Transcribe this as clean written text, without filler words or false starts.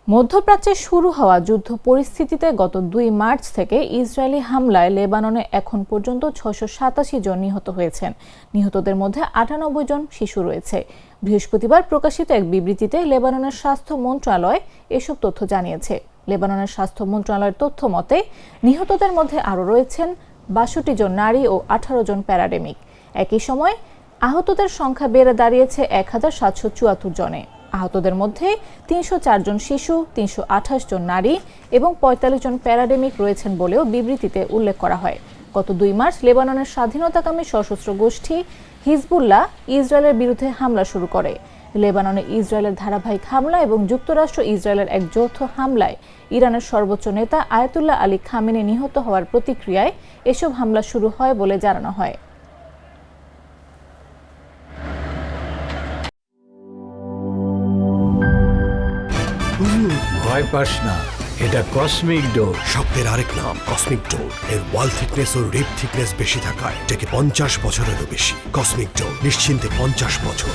মধ্যপ্রাচ্যে শুরু হওয়া যুদ্ধ পরিস্থিতিতে গত ২ মার্চ থেকে ইসরায়েলি হামলায় লেবাননে এখন পর্যন্ত ৬৮৭ জন নিহত হয়েছেন। নিহতদের মধ্যে ৯৮ জন শিশু রয়েছে। বৃহস্পতিবার প্রকাশিত এক বিবৃতিতে লেবাননের স্বাস্থ্য মন্ত্রণালয় এসব তথ্য জানিয়েছে। লেবাননের স্বাস্থ্য মন্ত্রণালয়ের তথ্য মতে নিহতদের মধ্যে আরও রয়েছেন ৬২ জন নারী ও ১৮ জন প্যারাডেমিক। একই সময় আহতদের সংখ্যা বেড়ে দাঁড়িয়েছে ১,৭৭৪ জনে। আহতদের মধ্যে ৩০৪ জন শিশু, ৩২৮ জন নারী এবং ৪৫ জন প্যারাডেমিক রয়েছেন বলেও বিবৃতিতে উল্লেখ করা হয়। গত ২ মার্চ লেবাননের স্বাধীনতাকামী সশস্ত্র গোষ্ঠী হিজবুল্লাহ ইসরায়েলের বিরুদ্ধে হামলা শুরু করে। লেবাননে ইসরায়েলের ধারাবাহিক হামলা এবং যুক্তরাষ্ট্র ইসরায়েলের এক যৌথ হামলায় ইরানের সর্বোচ্চ নেতা আয়াতুল্লাহ আলী খামেনি নিহত হওয়ার প্রতিক্রিয়ায় এসব হামলা শুরু হয় বলে জানানো হয়। ভয় পাস না, এটা কসমিক ডোর। শব্দের আরেক নাম কসমিক ডোর। এর ওয়াল থিকনেস ও রিপ থিকনেস বেশি থাকায় এটাকে 50 বছরেরও বেশি। কসমিক ডোর, নিশ্চিন্তে 50 বছর।